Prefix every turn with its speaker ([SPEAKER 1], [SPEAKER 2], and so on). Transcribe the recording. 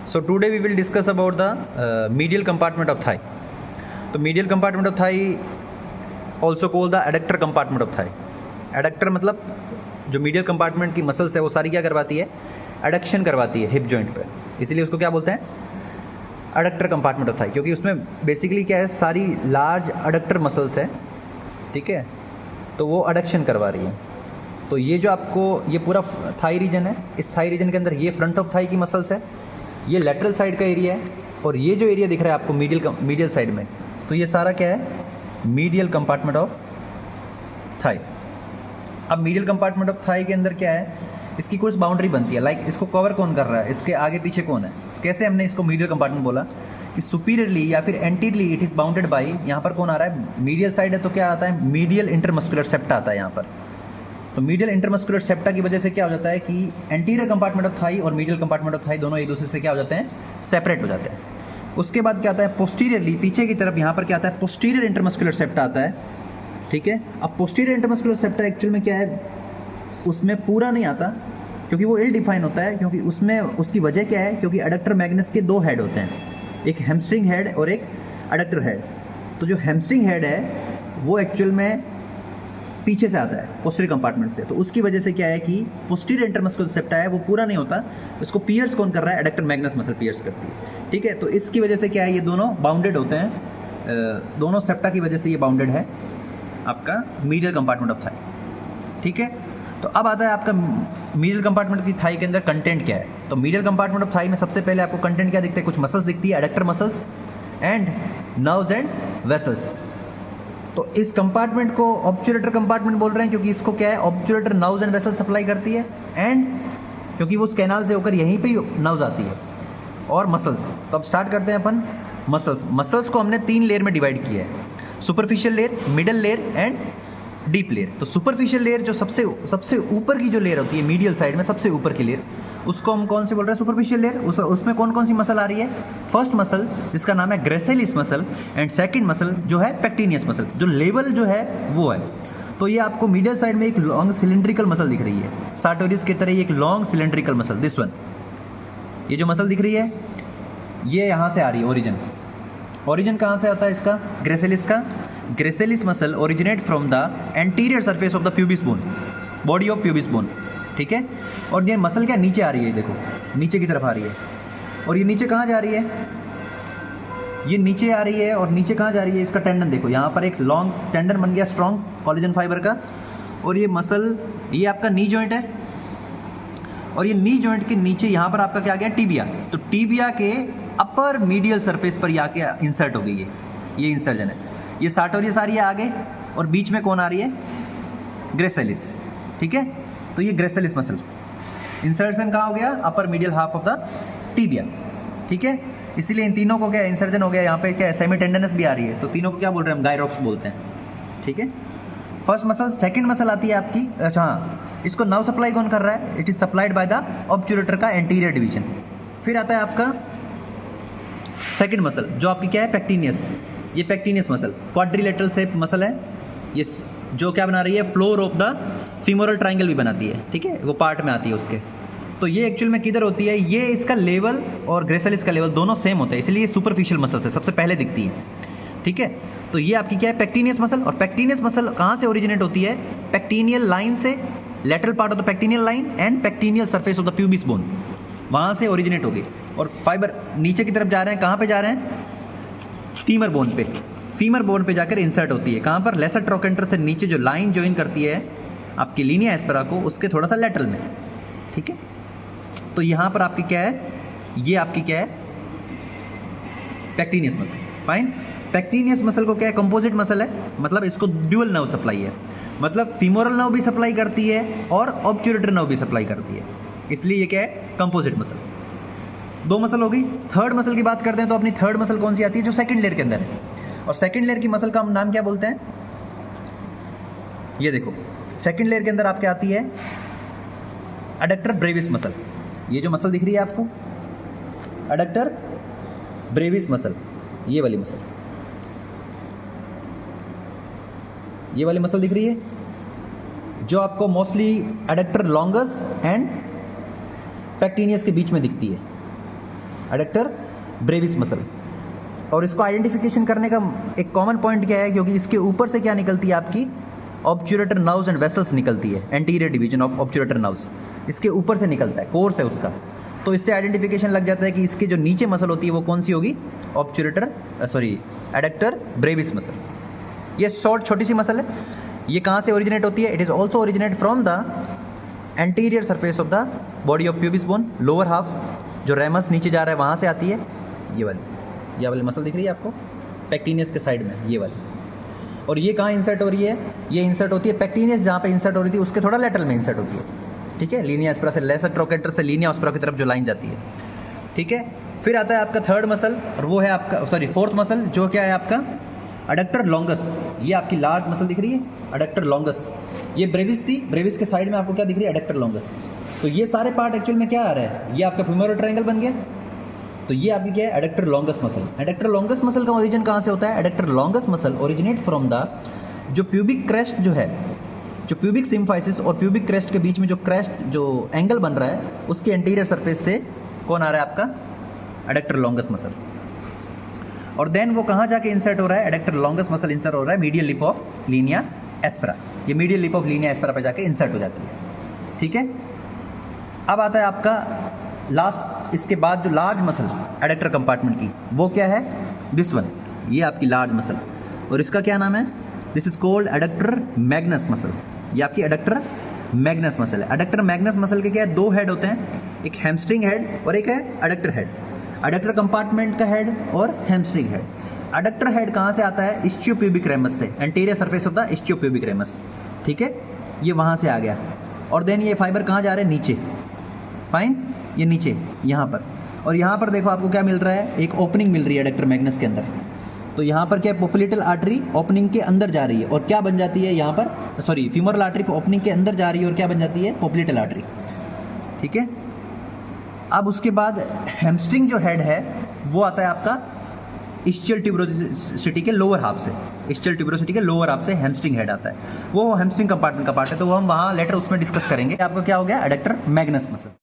[SPEAKER 1] So today we will discuss about the medial compartment of thigh. तो medial compartment of thigh also called the adductor compartment of thigh. Adductor मतलब जो medial compartment की muscles है वो सारी क्या करवाती है, एडक्शन करवाती है हिप जॉइंट पे, इसलिए उसको क्या बोलते हैं, एडक्टर कंपार्टमेंट ऑफ थाई, क्योंकि उसमें बेसिकली क्या है, सारी लार्ज एडक्टर मसल्स है, ठीक है, तो वो एडक्शन करवा रही है। तो ये जो आपको ये पूरा थाई रीजन है, इस थाई रीजन के अंदर ये फ्रंट ऑफ थाई की मसल्स है, ये लेटरल साइड का एरिया है, और ये जो एरिया दिख रहा है आपको मीडियल साइड में, तो ये सारा क्या है, मीडियल कंपार्टमेंट ऑफ थाई। अब मीडियल कंपार्टमेंट ऑफ थाई के अंदर क्या है, इसकी कुछ बाउंड्री बनती है, लाइक इसको कवर कौन कर रहा है, इसके आगे पीछे कौन है, कैसे हमने इसको मीडियल कंपार्टमेंट बोला कि सुपीरियरली या फिर anteriorly it is bounded by, यहाँ पर कौन आ रहा है, मीडियल साइड है तो क्या आता है, मीडियल इंटरमस्कुलर सेप्टा आता है यहाँ पर। तो मीडियल इंटरमस्कुलर सेप्टा की वजह से क्या हो जाता है कि एंटीरियर कंपार्टमेंट ऑफ थाई और मीडियल कंपार्टमेंट ऑफ थाई दोनों एक दूसरे से क्या हो जाते हैं, सेपरेट हो जाते हैं। उसके बाद क्या आता है, पोस्टीरियरली पीछे की तरफ यहाँ पर क्या आता है, पोस्टीरियर इंटरमस्कुलर सेप्टा आता है, ठीक है। अब पोस्टीरियर इंटरमस्कुलर सेप्टा एक्चुअल में क्या है, उसमें पूरा नहीं आता क्योंकि वो इल डिफाइन होता है, क्योंकि उसमें उसकी वजह क्या है, क्योंकि एडक्टर मैग्नस के दो हेड होते हैं, एक हैमस्ट्रिंग हेड और एक एडक्टर हेड। तो जो हैमस्ट्रिंग हेड है वो एक्चुअल में पीछे से आता है पोस्टीरियर कंपार्टमेंट से, तो उसकी वजह से क्या है कि पोस्टीरियर इंटरमस्कुलर सेप्टा है वो पूरा नहीं होता, उसको पियर्स कौन कर रहा है, एडक्टर मैग्नस मसल पियर्स करती है, ठीक है। तो इसकी वजह से क्या है, ये दोनों बाउंडेड होते हैं, दोनों सेप्टा की वजह से ये बाउंडेड है आपका मीडियल कंपार्टमेंट ऑफ थाई, ठीक है। तो अब आता है आपका मीडियल कंपार्टमेंट की थाई के अंदर कंटेंट क्या है। तो मीडियल कंपार्टमेंट ऑफ थाई में सबसे पहले आपको कंटेंट क्या दिखता है, कुछ मसल्स दिखती है, adductor muscles and nerves and vessels. तो इस कंपार्टमेंट को ऑब्चुलेटर कंपार्टमेंट बोल रहे हैं क्योंकि इसको क्या है, ऑब्चुलेटर नर्व्स एंड वेसल्स सप्लाई करती है, एंड क्योंकि वो उस कैनाल से होकर यहीं पे नर्व्स आती है, और मसल्स। तो अब स्टार्ट करते हैं अपन मसल्स। मसल्स को हमने 3 लेयर में डिवाइड किया है, superficial layer, middle layer and deep layer. तो सुपरफिशियल लेयर जो सबसे ऊपर की जो लेयर होती है, मीडियल साइड में सबसे ऊपर की लेयर, उसको हम कौन से बोल रहे हैं, सुपरफिशियल लेयर। उसमें कौन कौन सी मसल आ रही है, फर्स्ट मसल जिसका नाम है gracilis muscle, and second muscle जो है पेक्टिनियस मसल, जो लेवल जो है वो है। तो ये आपको मीडियल साइड में एक लॉन्ग सिलेंड्रिकल मसल दिख रही है, सार्टोरियस की तरह ये एक long cylindrical muscle, this one, ये जो मसल दिख रही है ये यहाँ से आ रही है, ओरिजिन कहाँ से आता है इसका, ग्रेसिलिस का। Gracilis muscle originate from the anterior surface of the pubis bone, body of pubis bone, ठीक है। और ये मसल क्या नीचे आ रही है, देखो नीचे की तरफ आ रही है, और ये नीचे कहाँ जा रही है, ये नीचे आ रही है, और नीचे कहाँ जा रही है, इसका टेंडन देखो, यहाँ पर एक लॉन्ग टेंडन बन गया स्ट्रॉन्ग कोलेजन फाइबर का, और ये मसल ये आपका नी जॉइंट है, और ये नी जॉइंट के नीचे यहाँ पर आपका क्या आ गया, टीबिया। तो टीबिया के अपर मीडियल सरफेस पर आके इंसर्ट हो गई है, ये इंसर्जन है। ये सार्टोरियस आ रही है आगे, और बीच में कौन आ रही है, ग्रेसिलिस, ठीक है। तो ये ग्रेसिलिस मसल इंसर्जन कहाँ हो गया, upper medial half of the tibia, ठीक है। इसीलिए इन तीनों को क्या इंसर्जन हो गया, यहाँ पे क्या सेमी टेंडनस भी आ रही है, तो तीनों को क्या बोल रहे हैं हम, गायरोप्स बोलते हैं, ठीक है। फर्स्ट मसल, सेकंड मसल आती है आपकी, अच्छा हाँ, इसको नर्व सप्लाई कौन कर रहा है, it is supplied by the obturator का एंटीरियर डिवीजन। फिर आता है आपका सेकंड मसल जो आपकी क्या है, पेक्टिनियस। ये पेक्टिनियस मसल क्वाड्रिलेटरल शेप मसल है, ये जो क्या बना रही है, floor of the femoral triangle भी बनाती है, ठीक है, वो पार्ट में आती है उसके। तो ये एक्चुअल में किधर होती है, ये इसका लेवल और ग्रेसिलिस का लेवल दोनों सेम होता है, इसलिए ये सुपरफिशियल मसल से सबसे पहले दिखती है, ठीक है। तो ये आपकी क्या है, पेक्टिनियस मसल। और पेक्टिनियस मसल कहाँ से ओरिजिनेट होती है, पेक्टिनियल लाइन से, lateral part of the pectineal line and pectineal surface of the pubis bone, वहाँ से ओरिजिनेट होगी। और फाइबर नीचे की तरफ जा रहे हैं, कहाँ पे जा रहे हैं, फीमर बोन पे, फीमर बोन पे जाकर इंसर्ट होती है, कहाँ पर, लेसर ट्रोकेंटर से नीचे जो लाइन ज्वाइन करती है आपकी लीनिया एस्पेरा को, उसके थोड़ा सा लेटरल में, ठीक है। तो यहाँ पर आपकी क्या है, ये आपकी क्या है, पेक्टिनियस मसल, फाइन। पेक्टिनियस मसल को क्या है, कंपोजिट मसल है, मतलब इसको ड्यूअल नर्व सप्लाई है, मतलब फीमोरल नर्व भी सप्लाई करती है और ऑब्चुलेटर नर्व भी सप्लाई करती है, इसलिए ये क्या है, कंपोजिट मसल। 2 मसल हो गई। थर्ड मसल की बात करते हैं, तो अपनी थर्ड मसल कौन सी आती है, जो सेकंड लेयर के अंदर है, और सेकंड लेयर की मसल का हम नाम क्या बोलते हैं, ये देखो सेकंड लेयर के अंदर आपके आती है एडक्टर ब्रेविस मसल। ये जो मसल दिख रही है आपको, एडक्टर ब्रेविस मसल, ये वाली मसल, ये वाली मसल दिख रही है, जो आपको मोस्टली एडक्टर लॉन्गस एंड पेक्टिनियस के बीच में दिखती है। Adductor Brevis muscle. और इसको आइडेंटिफिकेशन करने का एक कॉमन पॉइंट क्या है, क्योंकि इसके ऊपर से क्या निकलती है आपकी ऑब्चुरेटर नर्व्स एंड वेसल्स निकलती है, एंटीरियर डिवीजन ऑफ ऑब्चुरेटर नर्व्स इसके ऊपर से निकलता है, कोर्स है उसका। तो इससे आइडेंटिफिकेशन लग जाता है कि इसके जो नीचे मसल होती है वो कौन सी होगी, एडक्टर ब्रेविस मसल। ये शॉर्ट छोटी सी मसल है। ये कहाँ से ओरिजिनेट होती है? It is also originate from the anterior surface of the body of pubis bone, lower half, जो रेमस नीचे जा रहा है वहाँ से आती है। ये वाली मसल दिख रही है आपको पेक्टिनियस के साइड में, ये वाली। और ये कहाँ इंसर्ट हो रही है? ये इंसर्ट होती है पेक्टिनियस, जहाँ पे इंसर्ट हो रही थी उसके थोड़ा लेटरल में इंसर्ट होती है, ठीक है। लीनिया एस्पेरा से, लेसर ट्रोकेटर से लीनिया एस्पेरा की तरफ जो लाइन जाती है, ठीक है। फिर आता है आपका थर्ड मसल, और वो है आपका फोर्थ मसल, जो क्या है आपका एडक्टर लॉन्गस। ये आपकी लार्ज मसल दिख रही है, एडक्टर लॉन्गस। ये ब्रेविस थी, ब्रेविस के साइड में आपको क्या दिख रही है? Adductor longus. तो ये सारे पार्ट एक्चुअल में क्या आ रहा है? ये आपका फ्यूमरल ट्रायंगल बन गया। तो ये आपकी क्या है? Adductor longus muscle. Adductor longus muscle का ओरिजिन कहाँ से होता है? Adductor longus muscle originate from the जो प्यूबिक क्रेस्ट जो है, जो प्यूबिक सिम्फाइसिस और प्यूबिक क्रेस्ट के बीच में जो क्रेस्ट जो एंगल बन रहा है, उसके एंटीरियर सरफेस से कौन आ रहा है आपका? Adductor longus muscle. और देन वो कहाँ जाके इंसर्ट हो रहा है? एडक्टर लॉन्गस मसल इंसर्ट हो रहा है medial lip of linea aspera. ये medial lip of linea aspera पे जाके इंसर्ट हो जाती है, ठीक है। अब आता है आपका लास्ट, इसके बाद जो लार्ज मसल एडक्टर कंपार्टमेंट की, वो क्या है? दिस वन, ये आपकी लार्ज मसल। और इसका क्या नाम है? This is called adductor Magnus muscle. ये आपकी एडक्टर मैग्नस मसल है। एडक्टर मैग्नस मसल के क्या है? दो हेड होते हैं, एक हैमस्ट्रिंग हेड और एक है एडक्टर हेड। एडक्टर कंपार्टमेंट का हेड और हैमस्ट्रिंग हेड। एडक्टर हेड कहाँ से आता है? इस्चियोप्यूबिक रेमस से, anterior surface of the ischiopubic ramus, ठीक है। ये वहाँ से आ गया। और देन ये फाइबर कहाँ जा रहे हैं? नीचे, फाइन, ये नीचे यहाँ पर। और यहाँ पर देखो आपको क्या मिल रहा है? एक ओपनिंग मिल रही है एडक्टर मैग्नस के अंदर। तो यहाँ पर क्या है? पोप्लेटल आर्टरी ओपनिंग के अंदर जा रही है और क्या बन जाती है यहाँ पर? फीमोरल आर्टरी ओपनिंग के अंदर जा रही है और क्या बन जाती है? पोप्लेटल आर्टरी, ठीक है। अब उसके बाद हैमस्ट्रिंग जो हेड है वो आता है आपका इस्चियल ट्यूबरोसिटी के लोअर हाफ से। इस्चियल ट्यूबरोसिटी के लोअर हाफ से हैमस्ट्रिंग हेड आता है, वो हैमस्ट्रिंग कंपार्टमेंट का पार्ट है। तो वो हम वहाँ लेटर उसमें डिस्कस करेंगे। आपका क्या हो गया? Adductor Magnus muscle.